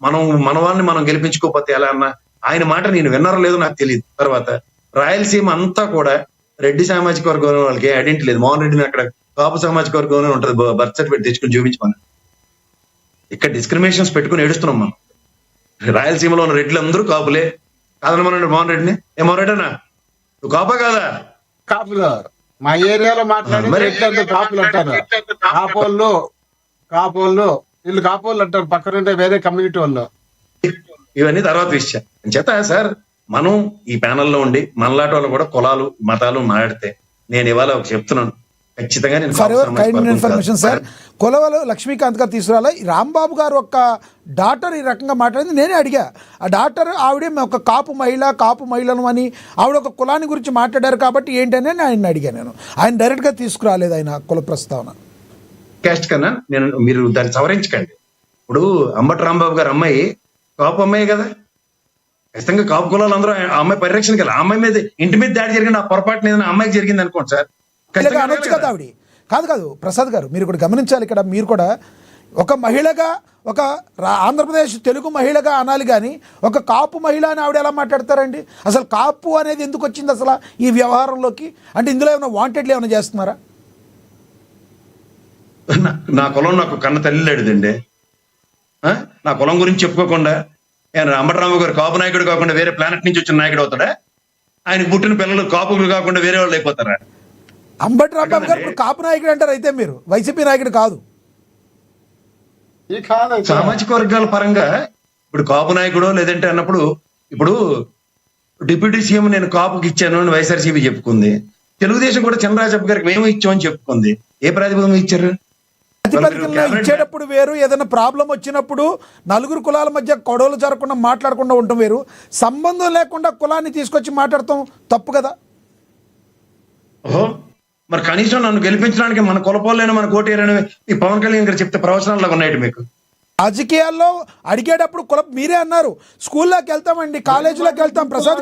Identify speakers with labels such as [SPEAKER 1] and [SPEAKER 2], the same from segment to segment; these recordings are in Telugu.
[SPEAKER 1] మనం మన వాళ్ళని మనం గెలిపించుకోకపోతే ఎలా అన్న ఆయన మాట నేను విన్నారో లేదో నాకు తెలియదు. తర్వాత రాయలసీమ అంతా కూడా రెడ్డి సామాజిక వర్గం వాళ్ళకి ఐడెంటిటీ లేదు. మోహన్ రెడ్డిని అక్కడ కాపు సామాజిక వర్గంలో ఉంటుంది, బర్త్ సర్టిఫికేట్ తెచ్చుకుని చూపించమని. ఇక్కడ డిస్క్రిమినేషన్స్ పెట్టుకుని ఏడుస్తున్నాం మనం. రాయలసీమలో ఉన్న రెడ్లు అందరూ కాపులే కాదనమన్నాడు మోహన్ రెడ్డిని. ఏ మోహన్ రెడ్డి అన్న నువ్వు కాపా కాదా?
[SPEAKER 2] కాపులు మా ఏరియాలో మాట్లాడి కాపులు అంటారు. కాపోళ్ళు వీళ్ళు కాపోళ్ళు అంటారు, పక్కనుంటే వేరే కమ్యూనిటీ వాళ్ళు.
[SPEAKER 1] ఇవన్నీ తర్వాత విషయం చేత సార్. మనం ఈ ప్యానల్లో ఉండి మనలాంటి వాళ్ళు కూడా కులాలు మతాలు మాట్లాడితే నేను ఇవాళ చెప్తున్నాను ఖచ్చితంగా
[SPEAKER 3] ఇన్ఫర్మేషన్ సార్. కొలవలు లక్ష్మీకాంత్ గారు తీసుకురాలి. రాంబాబు గారు ఒక డాక్టర్ ఈ రకంగా మాట్లాడింది నేనే అడిగా. ఆ డాక్టర్ ఆవిడ ఒక కాపు మహిళను అని ఆవిడ ఒక కులాన్ని గురించి మాట్లాడారు కాబట్టి ఏంటనే ఆయన అడిగాను. నేను ఆయన డైరెక్ట్ గా తీసుకురాలేదు ఆయన కుల ప్రస్తావన.
[SPEAKER 1] క్యాస్ట్ కన్నా మీరు దాన్ని సవరించకండి. ఇప్పుడు అంబటి రాంబాబు గారు అమ్మాయి కాపు అమ్మాయి కదా, ఖచ్చితంగా కాపు కులాలు అందరూ ఆ అమ్మాయి పరిరక్షణకి వెళ్ళి ఆ అమ్మాయి మీద ఇంటి మీద దాడి జరిగింది, ఆ పొరపాటున ఏదైనా అమ్మాయికి జరిగింది అనుకోండి సార్,
[SPEAKER 3] అనొచ్చు కదా ఆవిడ. కాదు ప్రసాద్ గారు, మీరు కూడా గమనించాలి. ఇక్కడ మీరు కూడా ఒక మహిళగా, ఒక ఆంధ్రప్రదేశ్ తెలుగు మహిళగా అనాలి కానీ ఒక కాపు మహిళ అని ఆవిడ ఎలా మాట్లాడతారండి? అసలు కాపు అనేది ఎందుకు వచ్చింది అసలు ఈ వ్యవహారంలోకి? అంటే ఇందులో ఏమైనా వాంటెడ్లు ఏమైనా చేస్తున్నారా?
[SPEAKER 1] నా కులం నాకు కన్న తల్లి లేడుదండి. నా కులం గురించి చెప్పుకోకుండా అంబటరాంబాబు గారు కాపు నాయకుడు కాకుండా వేరే ప్లానెట్ నుంచి వచ్చిన నాయకుడు అవుతాడా? ఆయనకు పుట్టిన పిల్లలు కాపులు కాకుండా వేరే వాళ్ళు అయిపోతారా?
[SPEAKER 3] అంబటి రాంబాబు గారు ఇప్పుడు కాపు నాయకుడు అంటారు, అయితే మీరు వైసీపీ నాయకుడు కాదు.
[SPEAKER 1] సామాజిక వర్గాల పరంగా ఇప్పుడు కాపు నాయకుడు లేదంటే అన్నప్పుడు ఇప్పుడు డిప్యూటీ సీఎం నేను కాపుకి ఇచ్చాను అని వైఎస్ఆర్సీపీ చెప్పుకుంది. తెలుగుదేశం కూడా చంద్రరాజప్ప గారికి మేము ఇచ్చామని చెప్పుకుంది. ఏ ప్రాతిపదికన ఇచ్చారు?
[SPEAKER 3] ప్రాతిపదికనలో ఇచ్చేటప్పుడు వేరు, ఏదైనా ప్రాబ్లం వచ్చినప్పుడు నలుగురు కులాల మధ్య గొడవలు జరగకుండా మాట్లాడకుండా ఉండటం వేరు, సంబంధం లేకుండా కులాన్ని తీసుకొచ్చి మాట్లాడటం తప్పు కదా.
[SPEAKER 1] ఓహో, మరి కనీసం నన్ను గెలిపించడానికి మన కులపోలేని మన కోటేరని ఈ పవన్ కళ్యాణ్ గారు చెప్తే ప్రవచనాలు ఉన్నాయండి మీకు.
[SPEAKER 3] రాజకీయాల్లో అడిగేటప్పుడు కులం మీరే అన్నారు. స్కూల్లోకి వెళ్తామండి, కాలేజీలోకి వెళ్తాం. ప్రసాద్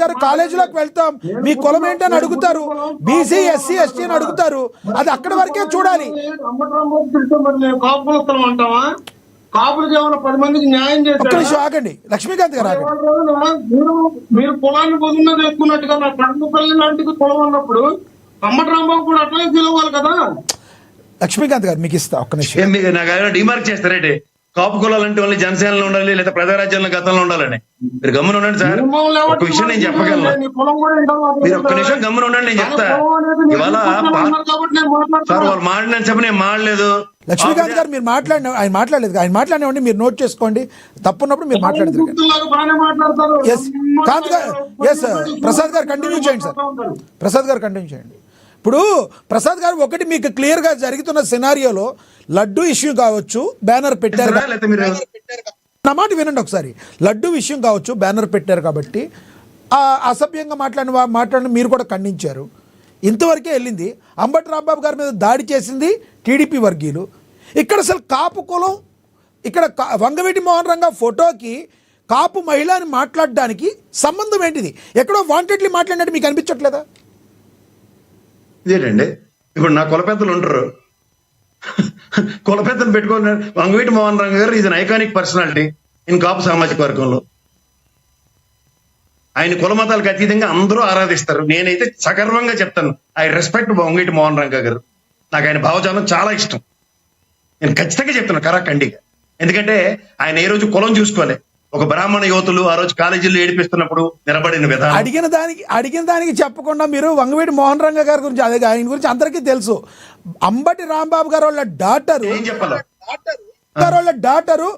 [SPEAKER 3] గారు కాలేజీలోకి వెళ్తాం, మీ కులం ఏంటని అడుగుతారు, బీసీ ఎస్సీ ఎస్టీ అని అడుగుతారు. అది అక్కడి వరకే చూడాలి.
[SPEAKER 4] కాపులకి 10 మందికి న్యాయం చేశారు.
[SPEAKER 3] ఆగండి లక్ష్మీకాంత్ గారు,
[SPEAKER 4] మీరు కులాన్ని పొందినది ఎక్కున్నట్టుగా నా కర్మపల్లి లాంటిది కులం అన్నప్పుడు అంబటి రాంబాబు కూడా అట్లనే ఫీల్ అవ్వాలి కదా.
[SPEAKER 3] లక్ష్మీకాంత్ గారు మీకు ఇస్తా ఒక్క నిమిషం.
[SPEAKER 1] నాకు డిమార్క్ చేస్తారేంటి? కాపు కులాలంటే వాళ్ళు జనసేనలో ఉండాలి లేదా ప్రజారాజ్యంలో గతంలో ఉండాలని. మీరు గమ్మున ఉండండి సార్. ఒక విషయం నేను చెప్పగలను, మీరు ఒక్క నిమిషం గమ్మున ఉండండి, నేను చెప్తా. ఇవాళ సార్ వాళ్ళు మాట్లాడిన చెప్పి నేను మాట్లాడలేదు.
[SPEAKER 3] లక్ష్మీకాంత్ గారు మీరు ఆయన మాట్లాడలేదు. ఆయన మాట్లాడినవ్వండి, మీరు నోట్ చేసుకోండి. తప్పున్నప్పుడు మీరు మాట్లాడదు. ప్రసాద్ గారు కంటిన్యూ చేయండి సార్. ప్రసాద్ గారు కంటిన్యూ చేయండి. ఇప్పుడు ప్రసాద్ గారు ఒకటి మీకు క్లియర్గా జరుగుతున్న సినారియోలో లడ్డు ఇష్యూ కావచ్చు, బ్యానర్ పెట్టారు. నా మాట వినండి ఒకసారి. లడ్డు విషయం కావచ్చు, బ్యానర్ పెట్టారు కాబట్టి అసభ్యంగా మాట్లాడిన మీరు కూడా ఖండించారు. ఇంతవరకే వెళ్ళింది. అంబటి రాంబాబు గారి మీద దాడి చేసింది టీడీపీ వర్గీయులు. ఇక్కడ అసలు కాపు కులం, ఇక్కడ వంగవీటి మోహన్ రంగా ఫోటోకి కాపు మహిళ అని మాట్లాడడానికి సంబంధం ఏంటిది? ఎక్కడో వాంటెడ్లీ మాట్లాడినట్టు మీకు అనిపించట్లేదా?
[SPEAKER 1] ఇదేంటండి, ఇప్పుడు నా కుల పెద్దలు ఉంటారు, కుల పెద్దలు పెట్టుకుని Vangaveeti Mohan Ranga garu is an iconic personality in Kapu సామాజిక వర్గంలో. ఆయన కుల మతాలకు అతీతంగా అందరూ ఆరాధిస్తారు. నేనైతే సగర్వంగా చెప్తాను, ఐ రెస్పెక్ట్ వంగవీటి మోహన్ రంగ గారు. నాకు ఆయన భావజాలం చాలా ఇష్టం. నేను ఖచ్చితంగా చెప్తాను కరాఖండిగా. ఎందుకంటే ఆయన ఏ రోజు కులం చూసుకోలే. ఒక బ్రాహ్మణ యువతులు ఆ రోజు కాలేజీల్లో ఏడిపిస్తున్నప్పుడు నిలబడిన విధానం,
[SPEAKER 3] అడిగిన దానికి చెప్పకుండా మీరు వంగవీటి మోహన్ రంగ గారి గురించి, అదే ఆయన గురించి అందరికీ తెలుసు. అంబటి రాంబాబు గారు వాళ్ళ డాటరు
[SPEAKER 1] ఏం చెప్పాలి,
[SPEAKER 3] వాళ్ళ డాటరు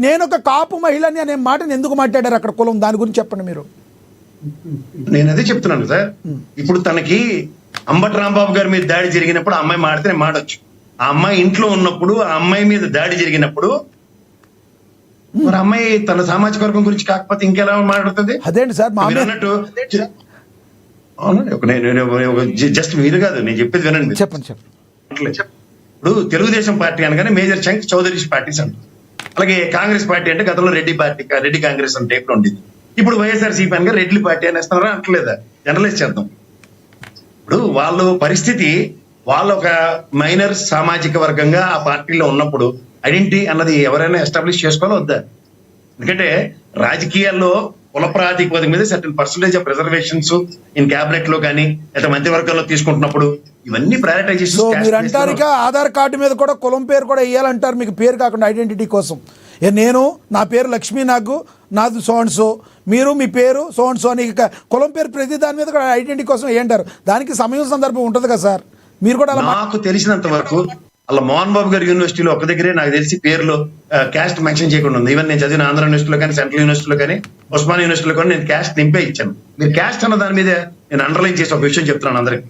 [SPEAKER 3] నేను ఒక కాపు మహిళని అనే మాటను ఎందుకు మాట్లాడారు అక్కడ కులం? దాని గురించి చెప్పండి మీరు.
[SPEAKER 1] నేను అదే చెప్తున్నాను సార్. ఇప్పుడు తనకి అంబటి రాంబాబు గారి మీద దాడి జరిగినప్పుడు ఆ అమ్మాయి మాడితే నేను మాడొచ్చు. ఆ అమ్మాయి ఇంట్లో ఉన్నప్పుడు ఆ అమ్మాయి మీద దాడి జరిగినప్పుడు మరి అమ్మాయి తన సామాజిక వర్గం గురించి కాకపోతే ఇంకెలా మాట్లాడుతుంది?
[SPEAKER 3] అదేంటి సార్
[SPEAKER 1] అన్నట్టు జస్ట్ మీరు కాదు, నేను చెప్పేది వినండి.
[SPEAKER 3] చెప్పండి.
[SPEAKER 1] ఇప్పుడు తెలుగుదేశం పార్టీ అనగానే మేజర్ చంక్ చౌదరి పార్టీస్ అంటారు. అలాగే కాంగ్రెస్ పార్టీ అంటే గతంలో రెడ్డి కాంగ్రెస్ అని టైప్ లో ఉండేది. ఇప్పుడు వైఎస్ఆర్సీపీ అనగా రెడ్డి పార్టీ అనేస్తున్నారా అంటలేదా? జనరలైజ్ చేద్దాం. ఇప్పుడు వాళ్ళ పరిస్థితి, వాళ్ళ ఒక మైనర్ సామాజిక వర్గంగా ఆ పార్టీలో ఉన్నప్పుడు ఐడెంటిటీ అన్నది ఎవరైనా ఎస్టాబ్లిష్ చేసుకోవాలో వద్దా? ఎందుకంటే రాజకీయాల్లో కుల ప్రాతిపదిక మీద certain percentage of reservations in cabinet లో కానీ లేదా మంత్రివర్గంలో తీసుకుంటున్నప్పుడు ఇవన్నీ
[SPEAKER 3] సో మీరు
[SPEAKER 1] ప్రయారిటైజేషన్.
[SPEAKER 3] అంటారు ఇక ఆధార్ కార్డు మీద కూడా కులం పేరు కూడా వేయాలంటారు, మీకు పేరు కాకుండా ఐడెంటిటీ కోసం. నేను నా పేరు లక్ష్మీ, నాది సో అండ్ సో, మీరు మీ పేరు సో అండ్ సో అని ఇక కులం పేరు ప్రతి దాని మీద కూడా ఐడెంటిటీ కోసం వేయంటారు. దానికి సమయం సందర్భం ఉంటుంది కదా సార్, మీరు కూడా అలా
[SPEAKER 1] నాకు తెలిసినంత వరకు అలా మోహన్ బాబు గారి యూనివర్సిటీలో ఒక దగ్గరే నాకు తెలిసి పేరులో క్యాస్ట్ మెన్షన్ చేయకుండా ఉంది. ఈవెన్ నేను చదివిన ఆంధ్ర యూనివర్సిటీలో కానీ, సెంట్రల్ యూనివర్సిటీలో కానీ, ఉస్మాన్ యూనివర్సిటీలో కానీ నేను క్యాస్ట్ నింపే ఇచ్చాను. మీరు క్యాస్ట్ అన్న దాని మీద నేను అండర్లైన్ చేసి ఒక విషయం చెప్తున్నాను అందరికి.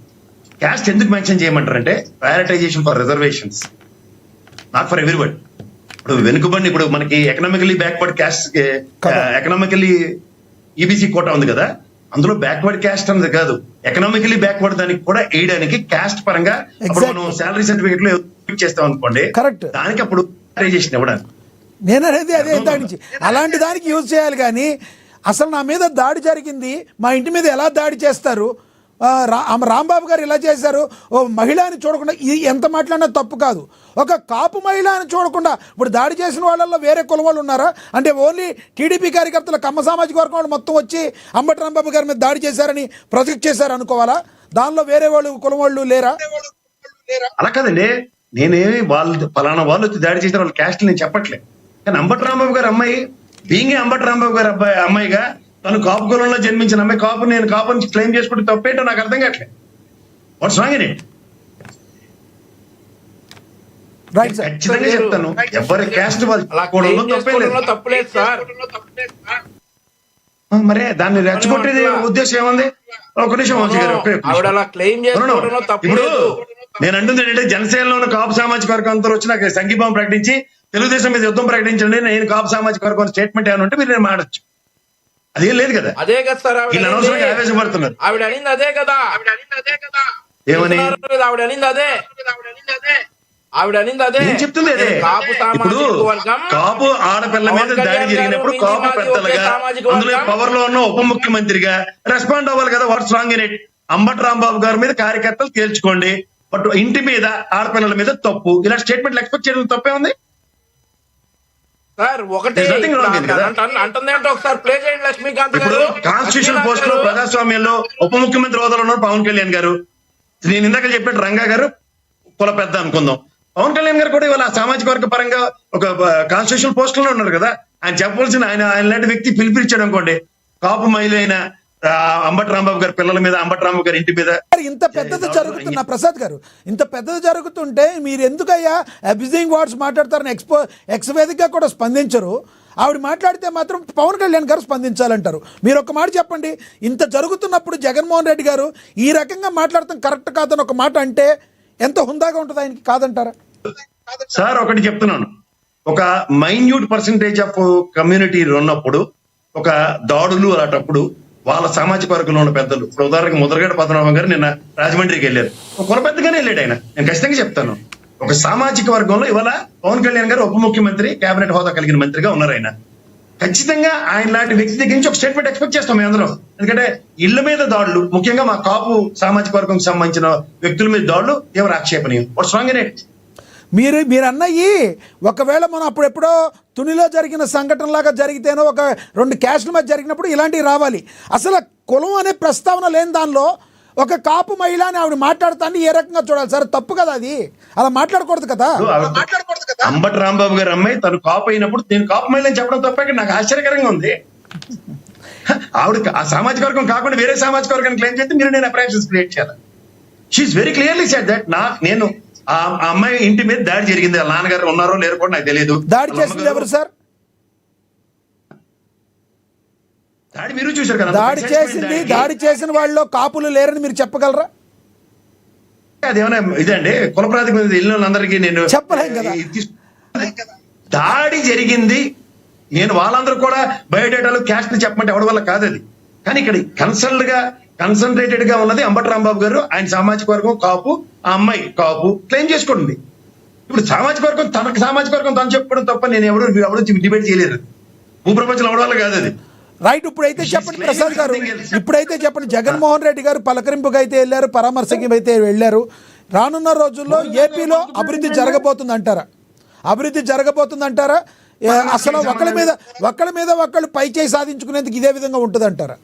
[SPEAKER 1] క్యాస్ట్ ఎందుకు మెన్షన్ చేయమంటారంటే prioritization for reservations, not for everybody. ఇప్పుడు వెనుకబడి, ఇప్పుడు మనకి economically backward caste, economically EBC quota ఉంది కదా, అందులో బ్యాక్వర్డ్ క్యాస్ట్ అన్నది కాదు, ఎకనామికలీ బ్యాక్వర్డ్ దానికి కూడా వేయడానికి క్యాస్ట్ పరంగా అప్పుడు మనం శాలరీ సర్టిఫికేట్ లో చేస్తాం అనుకోండి,
[SPEAKER 3] కరెక్ట్,
[SPEAKER 1] దానికి అప్పుడు ప్రయారిటైజేషన్ ఇవ్వడానికి.
[SPEAKER 3] నేను అనేది అదే దానికి అలాంటి దానికి యూజ్ చేయాలి. కానీ అసలు నా మీద దాడి జరిగింది, మా ఇంటి మీద ఎలా దాడి చేస్తారు, రాంబాబు గారు ఇలా చేశారు, ఓ మహిళని చూడకుండా, ఇది ఎంత మాట్లాడినా తప్పు కాదు. ఒక కాపు మహిళని చూడకుండా ఇప్పుడు దాడి చేసిన వాళ్ళల్లో వేరే కులం వాళ్ళు ఉన్నారా? అంటే ఓన్లీ టీడీపీ కార్యకర్తల కమ్మ సామాజిక వర్గం వాళ్ళు మొత్తం వచ్చి అంబటి రాంబాబు గారి మీద దాడి చేశారని ప్రొజెక్ట్ చేశారు అనుకోవాలా? దానిలో వేరే వాళ్ళు కులం వాళ్ళు లేరా?
[SPEAKER 1] అలా కాదండి, నేనేమి వాళ్ళు ఫలానా వాళ్ళు వచ్చి దాడి చేసిన వాళ్ళ క్యాస్ట్ నేను చెప్పట్లేదు. కానీ అంబటి రాంబాబు గారి అమ్మాయి బీయింగ్ అంబటి రాంబాబు గారి అమ్మాయిగా తను కాపు కులంలో జన్మించిన అమ్మాయి, కాపు నేను కాపు నుంచి క్లెయిమ్ చేసుకుంటే తప్పేంటో నాకు అర్థం కావట్లేదు. Watts wrong in it? ఖచ్చితంగా చెప్తాను, ఎవరి క్యాస్ట్ వాళ్ళు
[SPEAKER 5] తప్పలేదు సార్.
[SPEAKER 1] మరే దాన్ని రెచ్చగొట్టేది ఉద్దేశం ఏముంది? ఒక నిమిషం వంశీ గారు, ఇప్పుడు నేను అంటుంది ఏంటంటే జనసేనలో ఉన్న కాపు సామాజిక వర్గం అంతా వచ్చి నాకు సంఘీభావం ప్రకటించి తెలుగుదేశం మీద యుద్ధం ప్రకటించండి, నేను కాపు సామాజిక వర్గం స్టేట్మెంట్ ఏమైనా ఉంటే మీరు నేను మాడచ్చు. అదేం లేదు కదా,
[SPEAKER 5] అదే కదా సార్,
[SPEAKER 1] వీళ్ళు అనవసరంగా ఆవేశపడుతున్నారు.
[SPEAKER 5] ఆవిడ అనింది అదే కదా,
[SPEAKER 1] ఏమని
[SPEAKER 5] ఆవిడ అనింది అదే, ఆవిడ అనింది అదే,
[SPEAKER 1] నేను చెప్తుంది అదే. ఇప్పుడు కాపు ఆడపిల్ల మీద దాడి జరిగినప్పుడు కాపు పెద్దలుగా అందులో పవర్ లో ఉన్న ఉప ముఖ్యమంత్రిగా రెస్పాండ్ అవ్వాలి కదా. Watts wrong in it? Ambati Rambabu గారి మీద కార్యకర్తలు తేల్చుకోండి, బట్ ఇంటి మీద ఆడపిల్లల మీద తప్పు, ఇలా స్టేట్మెంట్లు ఎక్స్పెక్ట్ చేయడం తప్పే ఉంది
[SPEAKER 5] సార్? ఒకటి అంటుందంటే ఒకసారి ప్లే చేయండి లక్ష్మీకాంత్ గారు.
[SPEAKER 1] కాన్స్టిట్యూషన్ పోస్ట్ లో ప్రజాస్వామ్యంలో ఉప ముఖ్యమంత్రి హోదాలో ఉన్నారు పవన్ కళ్యాణ్ గారు. నేను ఇందాక చెప్పినట్టు రంగా గారు కుల పెద్ద అనుకుందాం, పవన్ కళ్యాణ్ గారు కూడా ఇవాళ సామాజిక వర్గ పరంగా ఒక కాన్స్టిట్యూషన్ పోస్ట్ లో ఉన్నారు కదా. ఆయన చెప్పవలసిన ఆయన లాంటి వ్యక్తి పిలిపించాడు అనుకోండి, కాపు మహిళ అయిన అంబటి రాంబాబు గారి పిల్లల మీద, అంబటి రాంబాబు గారి ఇంటి మీద
[SPEAKER 3] ఇంత పెద్దది జరుగుతున్న ప్రసాద్ గారు, ఇంత పెద్దది జరుగుతుంటే మీరు ఎందుకయ్యా అబ్యూజింగ్ వర్డ్స్ మాట్లాడతారని ఎక్స్ వేదికగా కూడా స్పందించరు? ఆవిడ మాట్లాడితే మాత్రం పవన్ కళ్యాణ్ గారు స్పందించాలంటారు. మీరు ఒక మాట చెప్పండి, ఇంత జరుగుతున్నప్పుడు జగన్మోహన్ రెడ్డి గారు ఈ రకంగా మాట్లాడటం కరెక్ట్ కాదని ఒక మాట అంటే ఎంత హుందాగా ఉంటుంది ఆయనకి, కాదంటారా?
[SPEAKER 1] సార్ ఒకటి చెప్తున్నాను, ఒక మైన్యూట్ పర్సంటేజ్ ఆఫ్ కమ్యూనిటీ ఉన్నప్పుడు ఒక దాడులు అలాంటప్పుడు వాళ్ళ సామాజిక వర్గంలో ఉన్న పెద్దలు, ఇప్పుడు ఉదాహరణకి ముద్రగడ పద్మనాభం గారు నిన్న రాజమండ్రికి వెళ్ళారు, ఒక కుల పెద్దగానే వెళ్ళాడు ఆయన. నేను ఖచ్చితంగా చెప్తాను, ఒక సామాజిక వర్గంలో ఇవాళ పవన్ కళ్యాణ్ గారు ఉప ముఖ్యమంత్రి, కేబినెట్ హోదా కలిగిన మంత్రిగా ఉన్నారు ఆయన. ఖచ్చితంగా ఆయన లాంటి వ్యక్తి దగ్గర నుంచి ఒక స్టేట్మెంట్ ఎక్స్పెక్ట్ చేస్తాం మేము అందరం. ఎందుకంటే ఇళ్ల మీద దాడులు, ముఖ్యంగా మా కాపు సామాజిక వర్గం సంబంధించిన వ్యక్తుల మీద దాడులు ఎవరు ఆక్షేపణీయం. What's wrong in it?
[SPEAKER 3] మీరు అన్నయ్యి ఒకవేళ మనం అప్పుడెప్పుడో తునిలో జరిగిన సంఘటనలాగా జరిగితేనో ఒక 2 క్యాస్ట్ల మధ్య జరిగినప్పుడు ఇలాంటివి రావాలి. అసలు కులం అనే ప్రస్తావన లేని దానిలో ఒక కాపు మహిళ అని ఆవిడ మాట్లాడుతాన్ని ఏ రకంగా చూడాలి సార్? తప్పు కదా, అది అలా మాట్లాడకూడదు కదా.
[SPEAKER 1] అంబటి రాంబాబు గారి అమ్మాయి తను కాపు అయినప్పుడు నేను కాపు మహిళ అని చెప్పడం తప్ప నాకు ఆశ్చర్యకరంగా ఉంది. ఆవిడ ఆ సామాజిక వర్గం కాకుండా వేరే సామాజిక వర్గాన్ని క్లెయిమ్ చేస్తే మీరు నేను అప్రయాన్స్ క్రియేట్ చేయాలి. She is very clearly said that నేను ఆ అమ్మాయి ఇంటి మీద దాడి జరిగింది, వాళ్ళ నాన్నగారు ఉన్నారో లేరు కూడా నాకు తెలియదు.
[SPEAKER 3] దాడి చేసింది ఎవరు సార్?
[SPEAKER 1] దాడి మీరు చూశారు కదా.
[SPEAKER 3] దాడి చేసిన వాళ్ళలో కాపులు లేరని మీరు చెప్పగలరా?
[SPEAKER 1] అదేమన్నా ఇదండి కుల ప్రాతిపదిక మీద వెళ్ళిన వాళ్ళందరికీ నేను
[SPEAKER 3] చెప్పలేం కదా.
[SPEAKER 1] దాడి జరిగింది, నేను వాళ్ళందరూ కూడా బయోడేటాలు క్యాస్ట్ చెప్పమంటే ఎవరి వల్ల కాదు అది. కానీ ఇక్కడ కన్సన్ట్రేటెడ్ గా ఉన్నది అంబటి రాంబాబు గారు, ఆయన సామాజిక వర్గం కాపు, ఆ అమ్మాయి కాపు క్లెయిమ్ చేసుకోండి. ఇప్పుడు సామాజిక వర్గం తనకు సామాజిక వర్గం తను చెప్పుకోవడం తప్ప నేను ఎవరు డిబేట్ చేయలేరు. భూప్రపంచంలో ఎవరి వల్ల కాదు అది.
[SPEAKER 3] రైట్. ఇప్పుడైతే చెప్పండి ప్రసాద్ గారు, ఇప్పుడైతే చెప్పండి, జగన్మోహన్ రెడ్డి గారు పలకరింపుగా అయితే వెళ్ళారు, పరామర్శకి అయితే వెళ్ళారు. రానున్న రోజుల్లో ఏపీలో అభివృద్ధి జరగబోతుంది అంటారా? అభివృద్ధి జరగబోతుంది అంటారా? అసలు ఒకళ్ళ మీద ఒకళ్ళు పై చేయి సాధించుకునేందుకు ఇదే విధంగా ఉంటుంది అంటారా?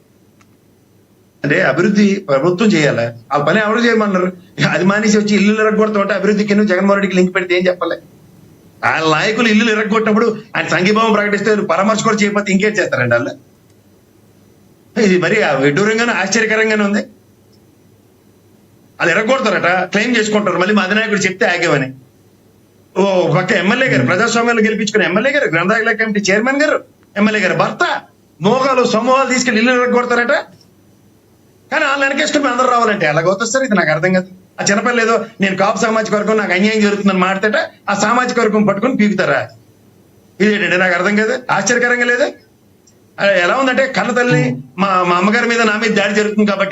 [SPEAKER 1] అంటే అభివృద్ధి ప్రభుత్వం చేయాలి, వాళ్ళ పని ఎవరు చేయమన్నారు? అది మానేసి వచ్చి ఇల్లు ఎరగొడతాం అంటే అభివృద్ధికి జగన్మోహన్ రెడ్డికి లింక్ పెడితే ఏం చెప్పాలి? ఆ నాయకులు ఇల్లు ఎరగొట్టినప్పుడు ఆయన సంఘీభావం ప్రకటిస్తే పరామర్శ కూడా చేయకపోతే ఇంకేం చేస్తారండి వాళ్ళు? ఇది మరి విడ్డూరంగానే ఆశ్చర్యకరంగానే ఉంది. వాళ్ళు ఎరగొడతారట, క్లెయిమ్ చేసుకుంటారు, మళ్ళీ మా అధినాయకుడు చెప్తే ఆగేవని. ఓ పక్క ఎమ్మెల్యే గారు, ప్రజాస్వామ్యాలు గెలిపించుకున్న ఎమ్మెల్యే గారు, గ్రంథాలయ కమిటీ చైర్మన్ గారు, ఎమ్మెల్యే గారు భర్త మోగాలు సమూహాలు తీసుకెళ్లి ఇల్లు ఎరగొడతారట. కానీ వాళ్ళు వెనకేసుకుని అందరూ రావాలంటే ఎలాగవుతుంది సార్? ఇది నాకు అర్థం కాదు. ఆ చిన్నపిల్ల ఏదో నేను కాపు సామాజిక వర్గం నాకు అన్యాయం జరుగుతుందని మాట్లాడట ఆ సామాజిక వర్గం పట్టుకుని పీకుతారా? ఇదేంటంటే నాకు అర్థం కాదు, ఆశ్చర్యకరంగా లేదు. ఎలా ఉందంటే కన్న తల్లి మా అమ్మగారి మీద నా మీద దాడి జరుగుతుంది కాబట్టి